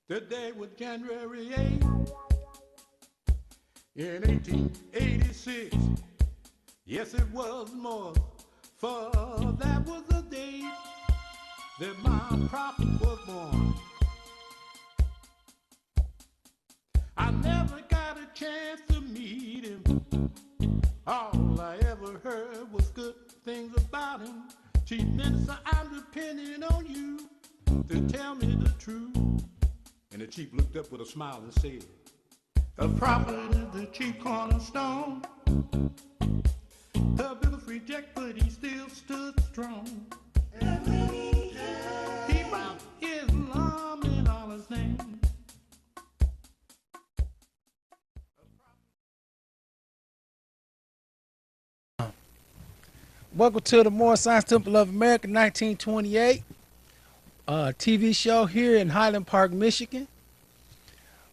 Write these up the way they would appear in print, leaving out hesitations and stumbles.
The day was January 8th in 1886. Yes, it was more, for that was the day that my prophet was born. I never got a chance to meet him. All I ever heard was good things about him. Chief Minister, I'm depending on you to tell me the truth. And the chief looked up with a smile and said, the prophet is the chief cornerstone. The biggest reject, but he still stood strong. And when he died, he brought Islam in all his name. Welcome to the Moorish Temple of America, 1928 TV show here in Highland Park, Michigan.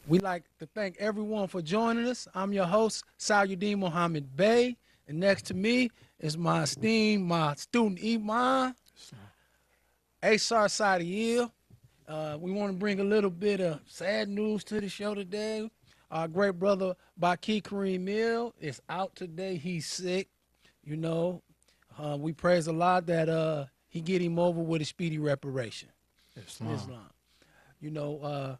We'd like to thank everyone for joining us. I'm your host, Salyuddin Muhammad Bey, and next to me is my student Iman, Asar Sadiel. We want to bring a little bit of sad news to the show today. Our great brother Baki Kareem Mill is out today. He's sick. You know, we praise Allah that he get him over with a speedy reparation. Islam. You know,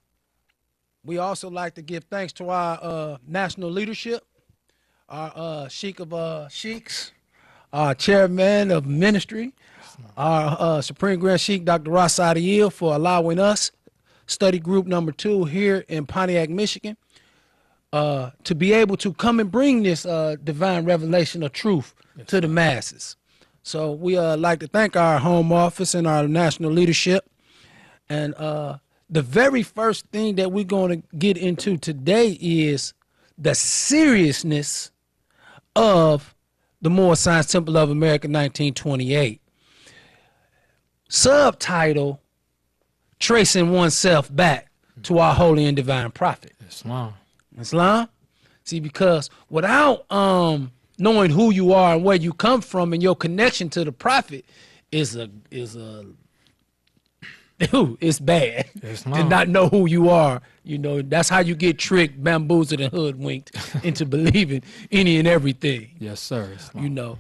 we also like to give thanks to our national leadership, our Sheikh of Sheikhs, our chairman of ministry, our Supreme Grand Sheikh Dr. Sadiel, for allowing us, study group number 2 here in Pontiac, Michigan, to be able to come and bring this divine revelation of truth to the masses. So we like to thank our home office and our national leadership. And the very first thing that we're going to get into today is the seriousness of the Moorish Temple of America, 1928. Subtitle, Tracing Oneself Back to Our Holy and Divine Prophet. Islam. See, because without knowing who you are and where you come from and your connection to the prophet it's bad to not know who you are. You know, that's how you get tricked, bamboozled, and hoodwinked into believing any and everything. Yes, sir. You know,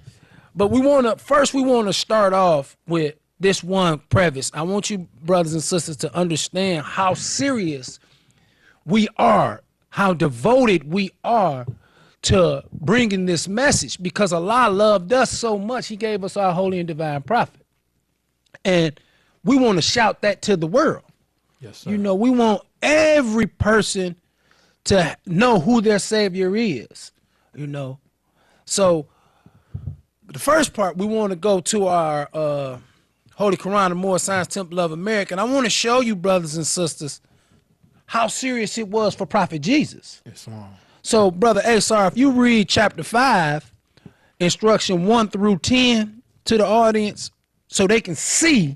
but we want to start off with this one preface. I want you brothers and sisters to understand how serious we are, how devoted we are to bringing this message, because Allah loved us so much, he gave us our holy and divine prophet. And we want to shout that to the world. Yes, sir. You know, we want every person to know who their Savior is, you know. So the first part, we want to go to our Holy Quran, the Moorish Temple of America. And I want to show you, brothers and sisters, how serious it was for Prophet Jesus. Islam. So, Brother Asar, if you read chapter 5, instruction 1 through 10 to the audience, so they can see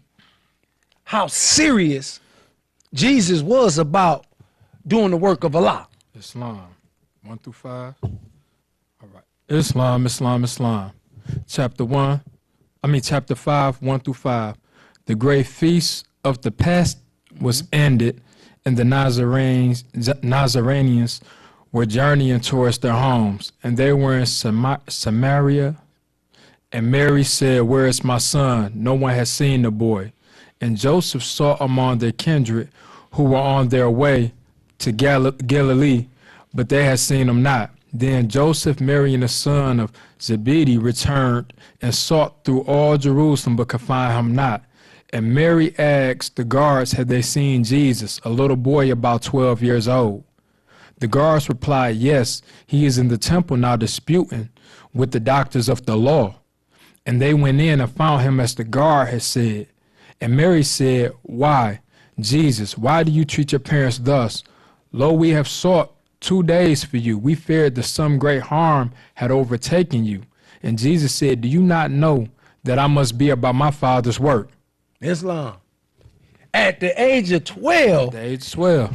how serious Jesus was about doing the work of Allah. Islam. 1 through 5. All right. Islam, Islam, Islam. Chapter 5, 1 through 5. The great feast of the past was ended, and the Nazarenes were journeying towards their homes, and they were in Samaria. And Mary said, "Where is my son? No one has seen the boy." And Joseph saw among their kindred who were on their way to Galilee, but they had seen him not. Then Joseph, Mary, and the son of Zebedee returned and sought through all Jerusalem, but could find him not. And Mary asked the guards, had they seen Jesus, a little boy about 12 years old? The guards replied, "Yes, he is in the temple now disputing with the doctors of the law." And they went in and found him as the guard had said. And Mary said, "Why, Jesus, why do you treat your parents thus? Lo, we have sought 2 days for you. We feared that some great harm had overtaken you." And Jesus said, "Do you not know that I must be about my Father's work?" Islam. At the age of 12,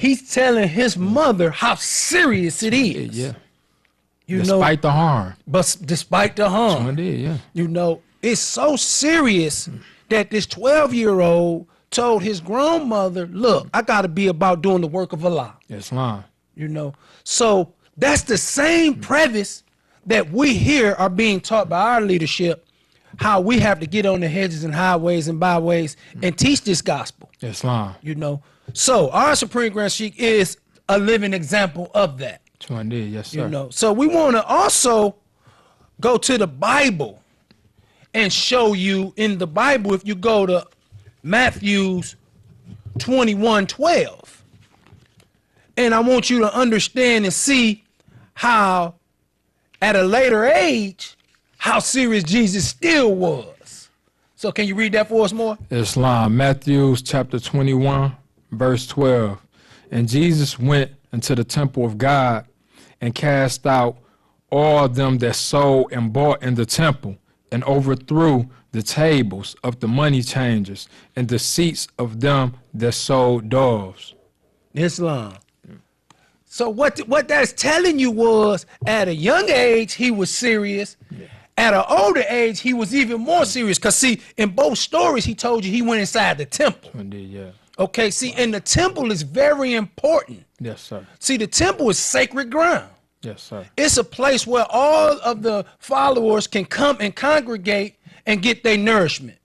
he's telling his mother how serious it is. Yeah. Despite the harm. But despite the harm. Sure did, yeah. You know, it's so serious that this 12-year-old told his grown mother, look, I got to be about doing the work of Allah. Islam. You know, so that's the same premise that we here are being taught by our leadership, how we have to get on the hedges and highways and byways and teach this gospel. Islam. You know, so our Supreme Grand Sheikh is a living example of that. True indeed. Yes, sir. You know, so we want to also go to the Bible and show you in the Bible, if you go to Matthew's 21:12, and I want you to understand and see how at a later age, how serious Jesus still was. So can you read that for us more? Islam. Matthew chapter 21, verse 12. And Jesus went into the temple of God and cast out all them that sold and bought in the temple, and overthrew the tables of the money changers and the seats of them that sold doves. Islam. So what that's telling you was, at a young age, he was serious. Yeah. At an older age, he was even more serious. Because, see, in both stories, he told you he went inside the temple. Indeed, yeah. Okay, see, and the temple is very important. Yes, sir. See, the temple is sacred ground. Yes, sir. It's a place where all of the followers can come and congregate and get their nourishment.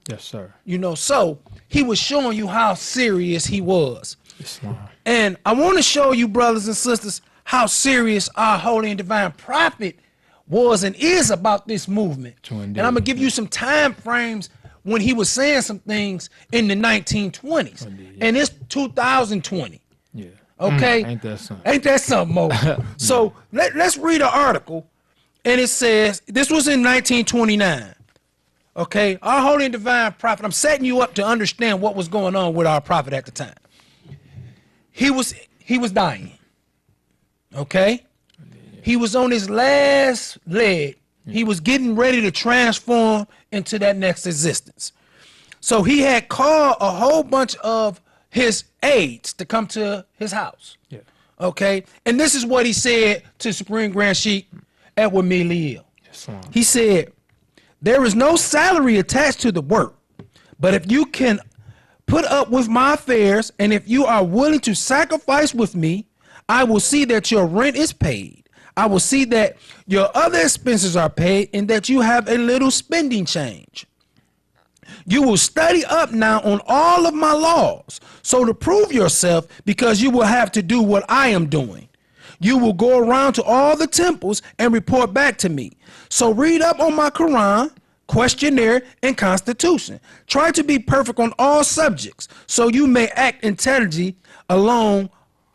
Yes, sir. You know, so he was showing you how serious he was. Islam. And I want to show you, brothers and sisters, how serious our holy and divine prophet was and is about this movement. And I'm going to give you some time frames when he was saying some things in the 1920s. Indeed, yeah. And it's 2020. Yeah. Okay? Ain't that something? Ain't that something, Mo? So let's read an article. And it says, this was in 1929. Okay? Our holy and divine prophet, I'm setting you up to understand what was going on with our prophet at the time. He was dying. Okay? He was on his last leg. He was getting ready to transform into that next existence. So he had called a whole bunch of his aides to come to his house. Yeah. Okay? And this is what he said to Supreme Grand Sheikh Edward Miliel. He said, there is no salary attached to the work, but if you can put up with my affairs, and if you are willing to sacrifice with me, I will see that your rent is paid. I will see that your other expenses are paid and that you have a little spending change. You will study up now on all of my laws, so to prove yourself, because you will have to do what I am doing. You will go around to all the temples and report back to me. So read up on my Quran, questionnaire, and constitution. Try to be perfect on all subjects so you may act intelligently along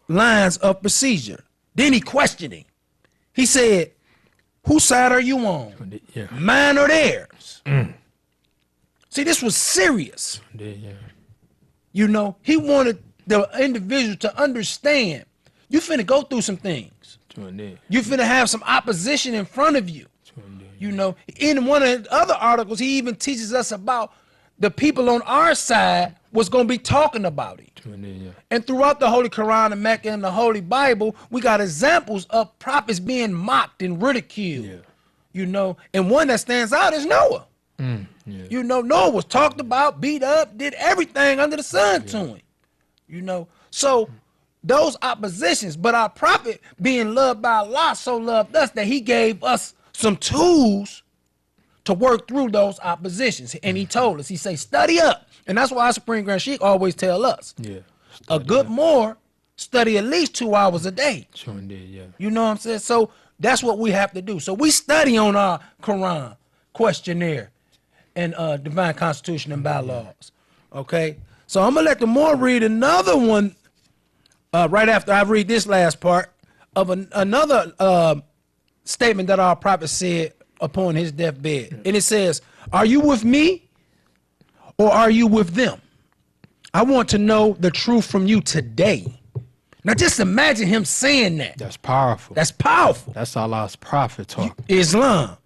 lines of procedure. Then he questioned him. He said, whose side are you on? Yeah. Mine or theirs? See, this was serious. Yeah. You know, he wanted the individual to understand, you finna go through some things. You finna have some opposition in front of you. You know, in one of the other articles, he even teaches us about the people on our side was going to be talking about it. And throughout the Holy Quran and Mecca and the Holy Bible, we got examples of prophets being mocked and ridiculed. Yeah. You know, and one that stands out is Noah. Yeah. You know, Noah was talked about, beat up, did everything under the sun to him. You know, so those oppositions, but our prophet being loved by Allah so loved us that he gave us some tools to work through those oppositions. And he told us, he say, study up. And that's why our Supreme Grand Sheikh always tell us, a good more, study at least 2 hours a day. Sure indeed, yeah. You know what I'm saying? So that's what we have to do. So we study on our Quran, questionnaire, and divine constitution and bylaws. Okay? So I'm going to let the Moor read another one right after I read this last part of another statement that our prophet said upon his deathbed. And it says, are you with me or are you with them? I want to know the truth from you today. Now just imagine him saying that. That's powerful. That's powerful. That's Allah's prophet talk. Islam.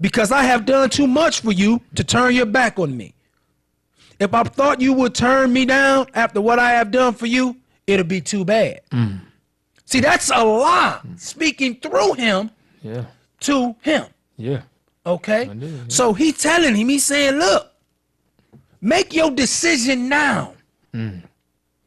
Because I have done too much for you to turn your back on me. If I thought you would turn me down after what I have done for you, it'll be too bad. See, that's Allah speaking through him to him. Yeah. Okay? So he's telling him, he's saying, look, Make your decision now.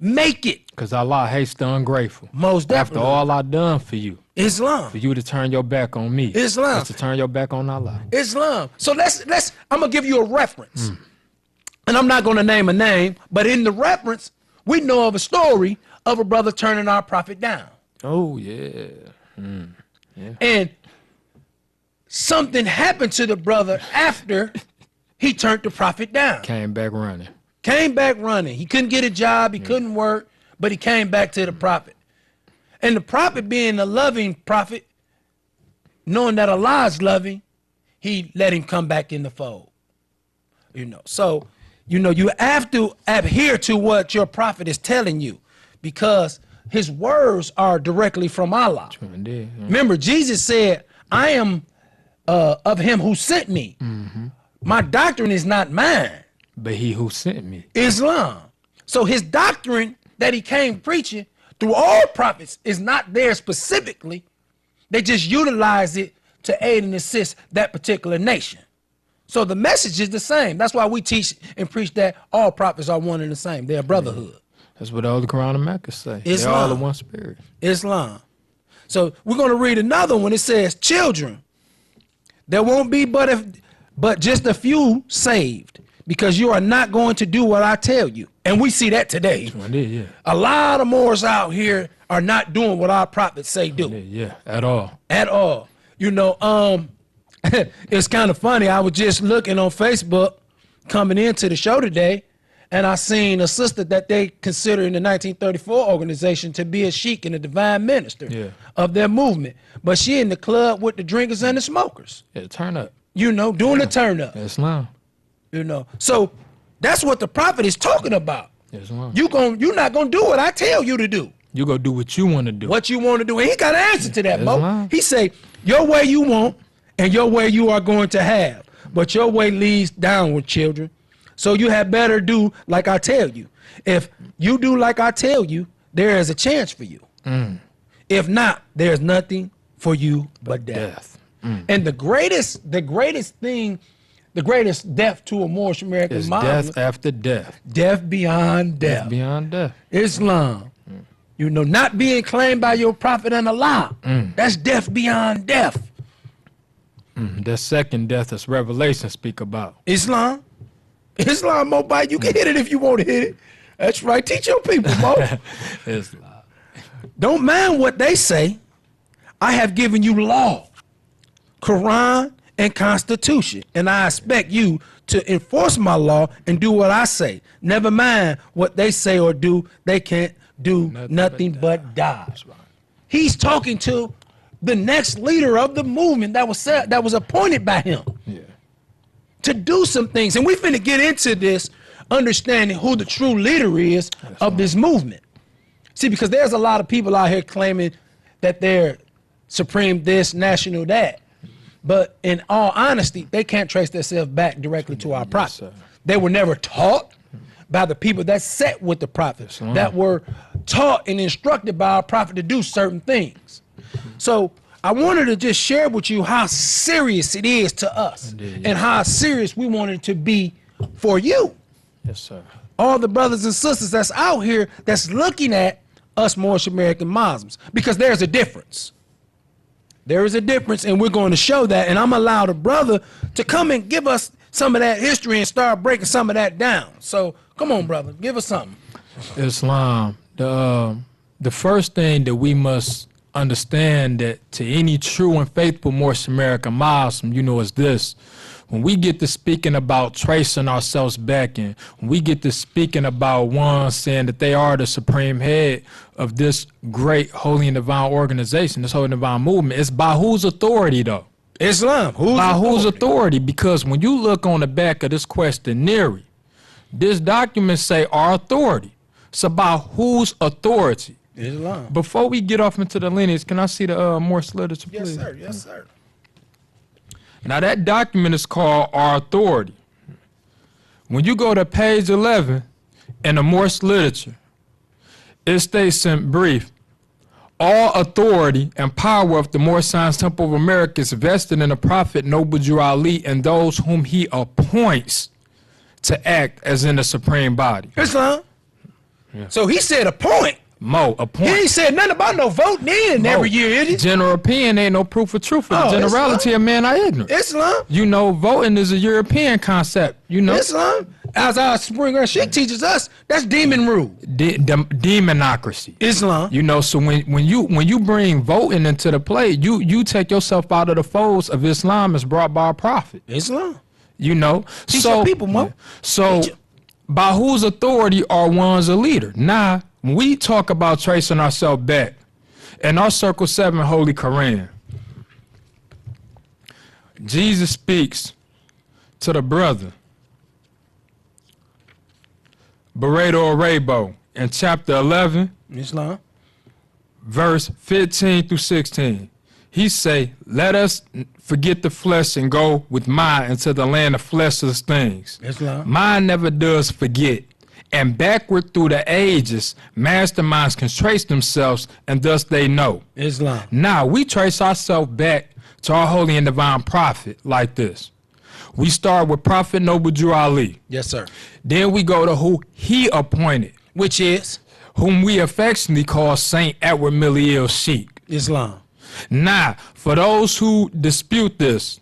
Make it. Because Allah hates the ungrateful. Most definitely. After all I done for you, Islam. for you to turn your back on me. Islam. Is to turn your back on Allah. Islam. So let's I'm gonna give you a reference. And I'm not gonna name a name, but in the reference, we know of a story of a brother turning our prophet down. Oh, yeah. Yeah. And something happened to the brother after he turned the prophet down. Came back running. Came back running. He couldn't get a job. He couldn't work, but he came back to the prophet. And the prophet, being a loving prophet, knowing that Allah is loving, he let him come back in the fold. So, you have to adhere to what your prophet is telling you, because his words are directly from Allah. Remember, Jesus said, I am of him who sent me. My doctrine is not mine, but he who sent me. Islam. So his doctrine that he came preaching through all prophets is not there specifically. They just utilize it to aid and assist that particular nation. So the message is the same. That's why we teach and preach that all prophets are one and the same. They're brotherhood. That's what all the Quran and Mecca say. Islam. They're all in one spirit. Islam. So we're going to read another one. It says, children, there won't be but just a few saved, because you are not going to do what I tell you. And we see that today. Yeah. A lot of Moors out here are not doing what our prophets say do. Yeah, at all. At all. It's kind of funny. I was just looking on Facebook coming into the show today, and I seen a sister that they consider in the 1934 organization to be a sheik and a divine minister of their movement. But she in the club with the drinkers and the smokers. Yeah, turn up. Doing the turn up. Islam. So that's what the prophet is talking about. Islam. You're not gonna do what I tell you to do. You go do what you want to do. What you want to do. And he got an answer to that, Mo. Islam. He say, your way you want and your way you are going to have. But your way leads downward, children. So you had better do like I tell you. If you do like I tell you, there is a chance for you. If not, there's nothing for you but death. And the greatest death to a Moorish American is Muslim, death after death. Death beyond death. Death beyond death. Islam. Not being claimed by your prophet and Allah. That's death beyond death. That second death is Revelation speak about. Islam, Mobile, you can hit it if you want to hit it. That's right. Teach your people, Mo. Islam. Don't mind what they say. I have given you law, Quran, and Constitution, and I expect you to enforce my law and do what I say. Never mind what they say or do. They can't do nothing but die. That's right. He's talking to the next leader of the movement that was appointed by him to do some things. And we finna get into this, understanding who the true leader is of this movement. See, because there's a lot of people out here claiming that they're supreme this, national that. But in all honesty, they can't trace themselves back directly to our prophet. They were never taught by the people that sat with the prophet, that were taught and instructed by our prophet to do certain things. So I wanted to just share with you how serious it is to us and how serious we want it to be for you. Yes, sir. All the brothers and sisters that's out here that's looking at us Moorish American Muslims, because there's a difference. There is a difference, and we're going to show that. And I'm allowed a brother to come and give us some of that history and start breaking some of that down. So come on, brother, give us something. Islam. The first thing that we must understand, that to any true and faithful Moorish American Muslim, is this. When we get to speaking about tracing ourselves back, and when we get to speaking about one saying that they are the supreme head of this great holy and divine organization, this holy and divine movement, it's by whose authority, though? Islam. Whose authority? Because when you look on the back of this questionnaire, this document say our authority. It's about whose authority. Islam. Before we get off into the lineage, can I see the Moorish literature, please? Yes, sir. Yes, sir. Now, that document is called Our Authority. When you go to page 11 in the Moorish literature, it states in brief, all authority and power of the Moorish Science Temple of America is vested in the Prophet Noble Jew Ali and those whom he appoints to act as in the supreme body. Islam. So he said appoint. Appoint. He ain't said nothing about no voting in every year, is it? General opinion ain't no proof of truth. For the generality of men are ignorant. Islam. You know, voting is a European concept. You know, Islam. As our Supreme Grand Sheikh teaches us, that's demon rule. Demonocracy. Islam. You know, so when you bring voting into the play, you take yourself out of the folds of Islam as brought by a prophet. Islam. You know, Teach your people, Mo. So by whose authority are one's a leader? Now, when we talk about tracing ourselves back, in our Circle 7 Holy Quran, Jesus speaks to the brother Barreto Arabo in chapter 11, Islam. verse 15 through 16. He say, let us forget the flesh and go with mind into the land of fleshless things. Islam. Mind never does forget. And backward through the ages, masterminds can trace themselves, and thus they know. Islam. Now, we trace ourselves back to our holy and divine prophet like this. We start with Prophet Noble Drew Ali. Yes, sir. Then we go to who he appointed, Which is whom we affectionately call Saint Edward Miliel Sheikh. Islam. Now, for those who dispute this,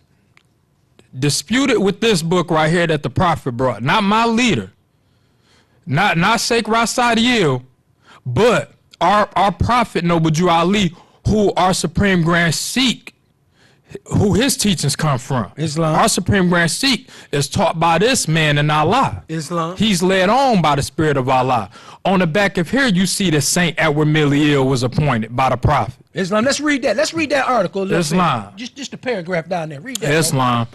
dispute it with this book right here that the prophet brought. Not my leader, not Sheikh Rasadiel, but our prophet Noble Drew Ali, who our Supreme Grand Sheikh, who his teachings come from. Islam. Our Supreme Grand Sheikh is taught by this man in Allah. Islam. He's led on by the spirit of Allah. On the back of here, you see that Saint Edward Miliel was appointed by the prophet. Islam. Let's read that. Let's read that article a little Islam. bit. Just a paragraph down there. Read that. Islam.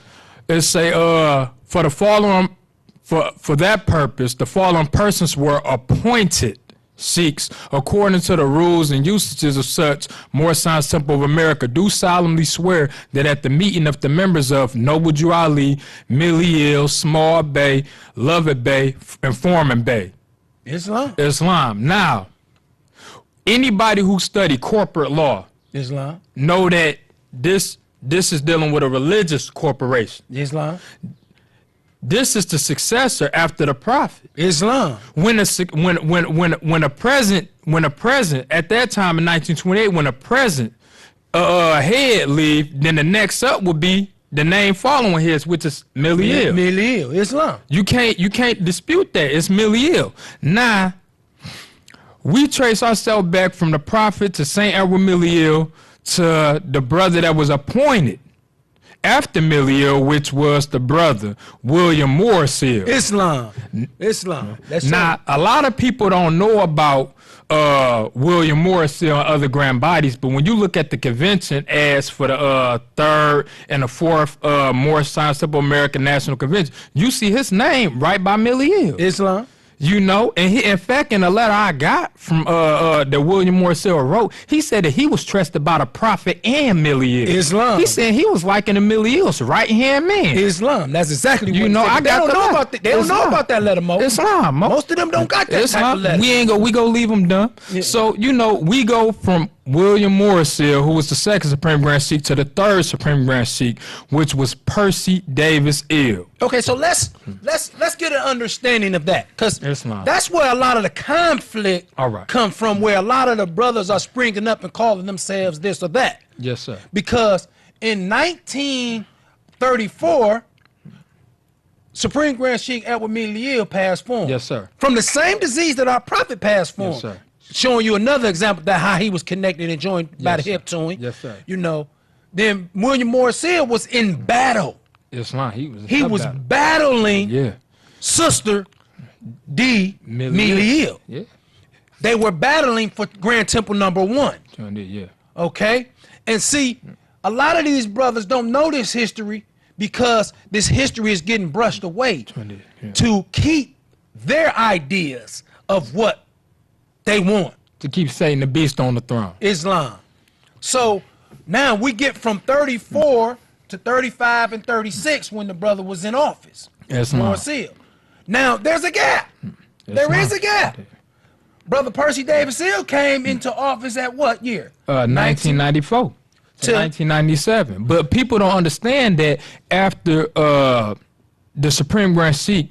It say, for the following, for that purpose, the following persons were appointed Sheikhs according to the rules and usages of such. Moorish Temple of America do solemnly swear that at the meeting of the members of Noble Drew Ali, Miliel, Small Bay, Lovett Bay, and Foreman Bay. Islam. Islam. Now, anybody who study corporate law Islam. know that this is dealing with a religious corporation. Islam. This is the successor after the prophet. Islam. When a president at that time in 1928, when a president head leave, then the next up would be the name following his, which is Miliel. Miliel. Islam. You can't dispute that. It's Miliel. Now, we trace ourselves back from the prophet to Saint Edward Miliel to the brother that was appointed after Miliel, which was the brother William Morris. Islam. Islam. That's now, a lot of people don't know about William Morris and other grand bodies, but when you look at the convention as for the third and the fourth Moorish Science Temple American National Convention, you see his name right by Miliel. Islam. You know, and he, in fact, in a letter I got from that William Morris wrote, he said that he was trusted by the prophet and Miliel. Islam. He said he was like in the Miliel's right hand man. Islam. That's exactly what you know. I they got don't know about that. They don't know about that letter, Mo. Islam. Mo. Most of them don't got that type of letter. We go leave them dumb. Yeah. So you know, we go from William Morris, who was the second Supreme Grand Sheikh, to the third Supreme Grand Sheikh, which was Percy Davis Ill. Okay, so let's get an understanding of that, because that's where a lot of the conflict come from, where a lot of the brothers are springing up and calling themselves this or that. Yes, sir. Because in 1934, Supreme Grand Sheikh Edward Miliel passed form. Yes, sir. From the same disease that our prophet passed form. Yes, sir. Showing you another example that how he was connected and joined by the hip to him. Yes, sir. You know, then William Morris was in battle. Islam. He was battling Sister D. Miliel. Yeah. They were battling for Grand Temple number 1. Yeah. Okay? And see, a lot of these brothers don't know this history because this history is getting brushed away to keep their ideas of what they want. To keep Satan the beast on the throne. Islam. So now we get from 34 to 35 and 36 when the brother was in office. Islam. Now there's a gap. There is a gap. Brother Percy Davis Hill came into office at what year? 1994 to 1997. But people don't understand that after the Supreme Grand Sheikh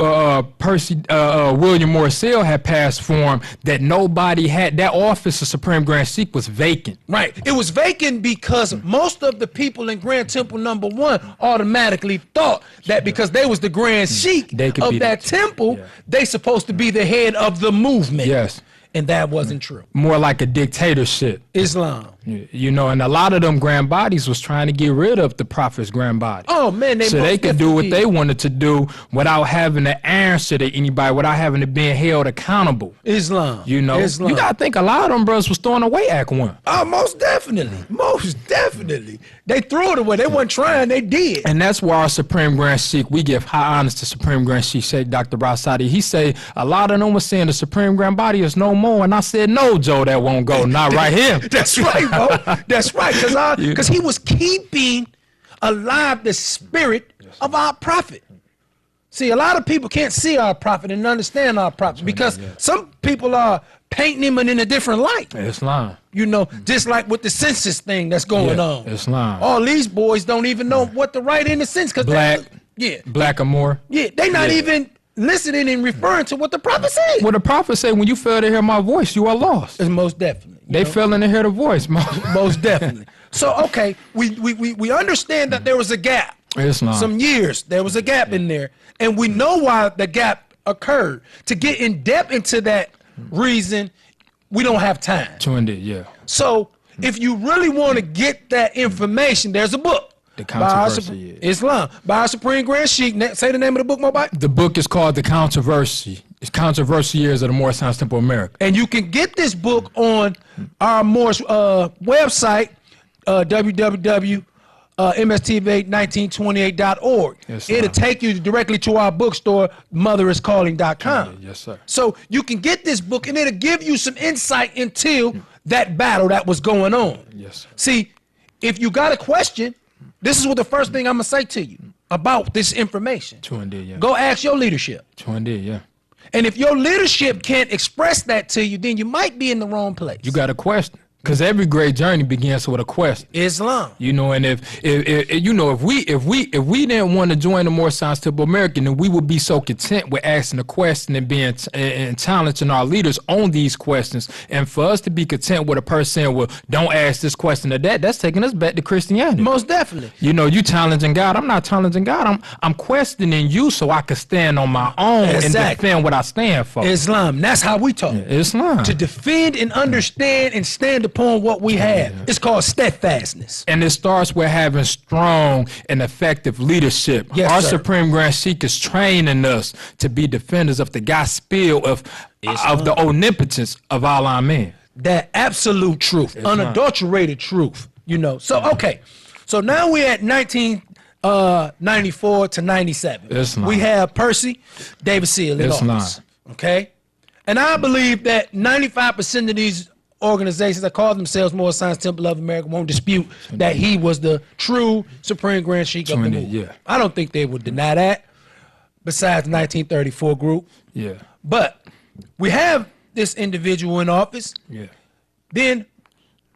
William Morris Sale had passed for him, that nobody had that office of Supreme Grand Sheik was vacant. Right. It was vacant because most of the people in Grand Temple number 1 automatically thought that because they was the Grand Sheik They could of be that temple, they supposed to be the head of the movement. Yes. And that wasn't true. More like a dictatorship. Islam. You know, and a lot of them grand bodies was trying to get rid of the prophet's grand body. Oh man, so they could do what they wanted to do without having to answer to anybody, without having to be held accountable. Islam. You know, Islam. you gotta think a lot of them brothers was throwing away Act 1. Oh, most definitely. Most definitely. They threw it away. They weren't trying, they did. And that's why our Supreme Grand Sheik, we give high honors to Supreme Grand Sheik Dr. Rasadi. He say a lot of them was saying the Supreme Grand Body is no more. And I said, no, Joe, that won't go. Not right here. That's right, bro. That's right. Because he was keeping alive the spirit of our prophet. See, a lot of people can't see our prophet and understand our prophet because some people are painting him in a different light. Islam. You know, just like with the census thing that's going on. Islam. All these boys don't even know what to write in the census. Black or more. Yeah, they not even listening and referring to what the prophet said. What the prophet said, when you fail to hear my voice, you are lost. It's most definitely. They failing to hear the voice. Most definitely. So, okay, we understand that there was a gap. Islam. Some years, there was a gap in there. And we know why the gap occurred. To get in depth into that reason, we don't have time. So, if you really want to get that information, there's a book. The Controversy. Islam. By our Supreme Grand Sheik. Say the name of the book, Mobile. The book is called The Controversy. It's Controversy Years of the Moorish Temple of America. And you can get this book on our Moorish website, www.mstv1928.org. It'll take you directly to our bookstore, motheriscalling.com. Yes, sir. So you can get this book, and it'll give you some insight into that battle that was going on. Yes, sir. See, if you got a question, this is what the first thing I'm going to say to you about this information. Go ask your leadership. And if your leadership can't express that to you, then you might be in the wrong place. You got a question. Because every great journey begins with a question. Islam. You know, and if we didn't want to join the Moorish Temple of America, then we would be so content with asking a question and being and challenging our leaders on these questions. And for us to be content with a person saying, well, don't ask this question or that, that's taking us back to Christianity. Most definitely. You know, you challenging God. I'm not challenging God. I'm questioning you so I can stand on my own and defend what I stand for. Islam. That's how we talk. Islam. To defend and understand and stand upon what we have. It's called steadfastness. And it starts with having strong and effective leadership. Yes, our sir. Supreme Grand Sheik is training us to be defenders of the gospel of the omnipotence of Allah, man. That absolute truth, unadulterated truth. You know. So okay. So now we're at 1994 to 97. We have Percy Davis Seal in office. Okay. And I believe that 95% of these organizations that call themselves Moorish Temple of America won't dispute that he was the true Supreme Grand Sheik of the movement. I don't think they would deny that, besides the 1934 group. But we have this individual in office. Then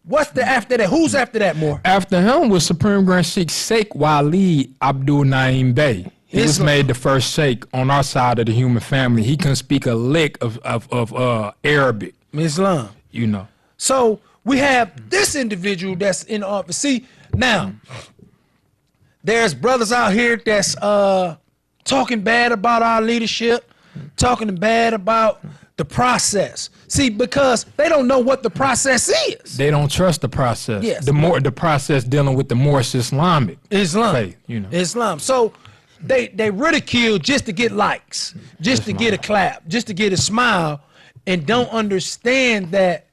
what's the after that? Who's after that more? After him was Supreme Grand Sheik Sheikh Wali Abdul Naim Bey. He was made the first sheikh on our side of the human family. He couldn't speak a lick of Arabic. Islam. You know. So we have this individual that's in office. See, now, there's brothers out here that's talking bad about our leadership, talking bad about the process. See, because they don't know what the process is. They don't trust the process. Yes. The process dealing with the Moorish Islamic faith, you know. Islam. So they ridicule just to get likes, just to get a clap, just to get a smile, and don't understand that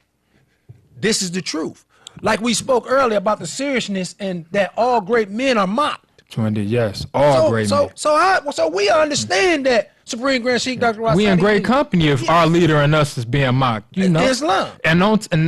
this is the truth. Like we spoke earlier about the seriousness and that all great men are mocked. Yes, all great men. So we understand that Supreme Grand Sheik Dr. Ross. We in great company if our leader and us is being mocked, you know. Islam. And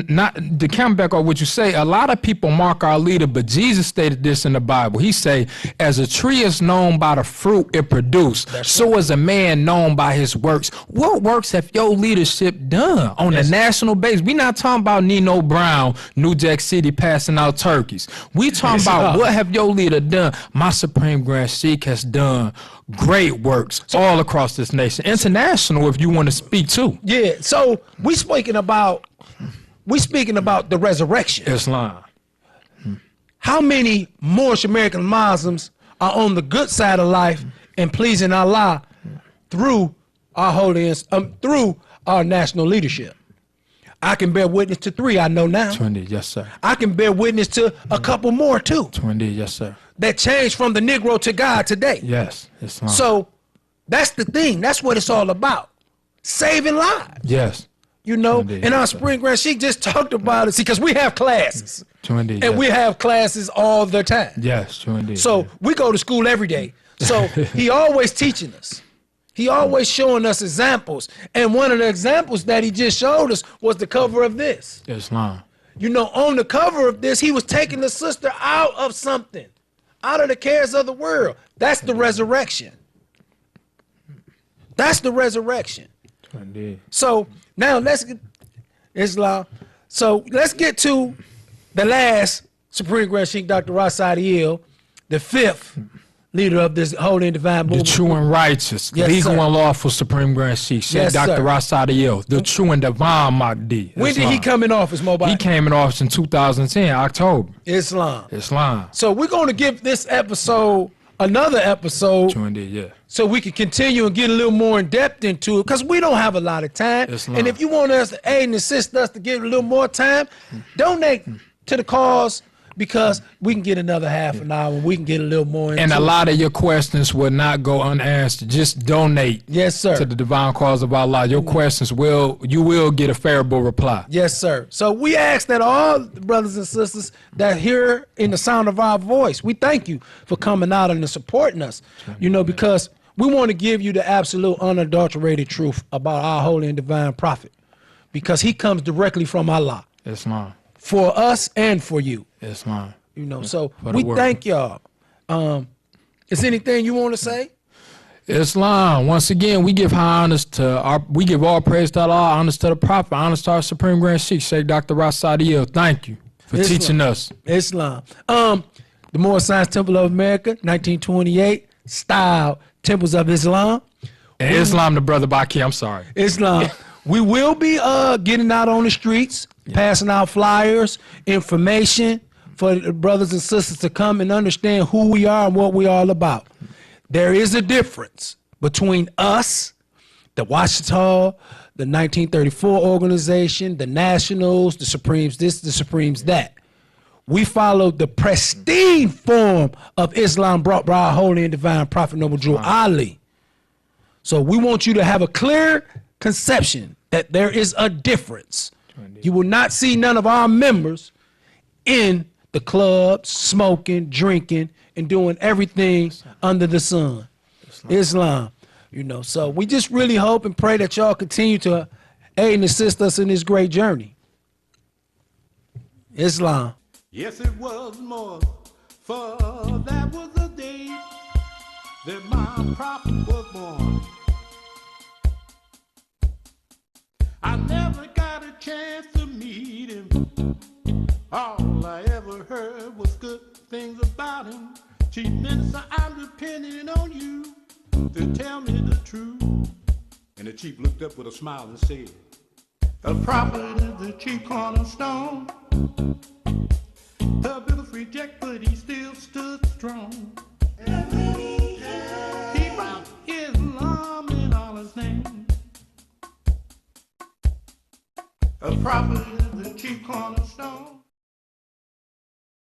not to come back on what you say, a lot of people mock our leader, but Jesus stated this in the Bible. He say, as a tree is known by the fruit it produced, so is a man known by his works. What works have your leadership done on the national base? We not talking about Nino Brown, New Jack City passing out turkeys. We talking about what have your leader done? My Supreme Grand Sheik has done great works all across this nation. International, if you want to speak too. Yeah. So we speaking about the resurrection. Islam. How many Moorish American Muslims are on the good side of life and pleasing Allah through our through our national leadership? I can bear witness to 3 I know now. 20, yes, sir. I can bear witness to a couple more too. 20, yes, sir. That changed from the Negro to God today. Yes, Islam. So that's the thing. That's what it's all about. Saving lives. Yes. You know, 20, in our yes, sir. Spring Grant, she just talked about it. See, because we have classes. 20, And yes. we have classes all the time. Yes, 20. So yes. we go to school every day. So he always teaching us. He always showing us examples. And one of the examples that he just showed us was the cover of this. Islam. You know, on the cover of this, he was taking the sister out of something, out of the cares of the world. That's the resurrection. That's the resurrection. 20. So now let's get Islam. So let's get to the last Supreme Grand Sheikh, Dr. Rasadiel, the 5th leader of this holy and divine The movement. true and righteous, Yes, legal sir. and lawful Supreme Grand Sheikh, Sheikh Yes, Dr. sir. Rasadiel, the true and divine Mahdi. When did he Islam. come in office, Mobile? He came in office in 2010, October. Islam. Islam. So we're going to give this episode another episode 20, yeah. so we can continue and get a little more in depth into it because we don't have a lot of time. Islam. And if you want us to aid and assist us to get a little more time, donate to the cause because we can get another half an hour and we can get a little more into And a it. lot of your questions will not go unanswered. Just donate Yes, sir. to the divine cause of Allah. Your questions you will get a favorable reply. Yes, sir. So we ask that all the brothers and sisters that hear in the sound of our voice, we thank you for coming out and supporting us, you know, because we want to give you the absolute unadulterated truth about our holy and divine prophet because he comes directly from Allah Islam. for us and for you, Islam. you know. So For the we world. thank y'all. Is anything you want to say? Islam. Once again, we give high honors to we give all praise to Allah, honors to the Prophet, honors to our Supreme Grand Sheikh, Sheikh Dr. Rasadiel. Thank you for Islam. teaching us. Islam. The Moorish Temple of America, 1928, style Temples of Islam. And Islam, the brother Baki, I'm sorry. Islam. We will be getting out on the streets, passing out flyers, information for the brothers and sisters to come and understand who we are and what we're all about. There is a difference between us, the Washita, the 1934 organization, the Nationals, the Supremes this, the Supremes that. We follow the pristine form of Islam brought by our holy and divine Prophet Noble Drew Ali. So we want you to have a clear conception that there is a difference. You will not see none of our members in the clubs, smoking, drinking, and doing everything under the sun. Islam. You know, so we just really hope and pray that y'all continue to aid and assist us in this great journey. Islam. Yes, it was more, for that was the day that my prophet was born. I never got a chance to meet him. All I ever heard was good things about him. Chief Minister, I'm depending on you to tell me the truth. And the chief looked up with a smile and said, the prophet is the chief cornerstone. The bills reject, but he still stood strong. He brought Islam in all his name. The prophet is the chief cornerstone.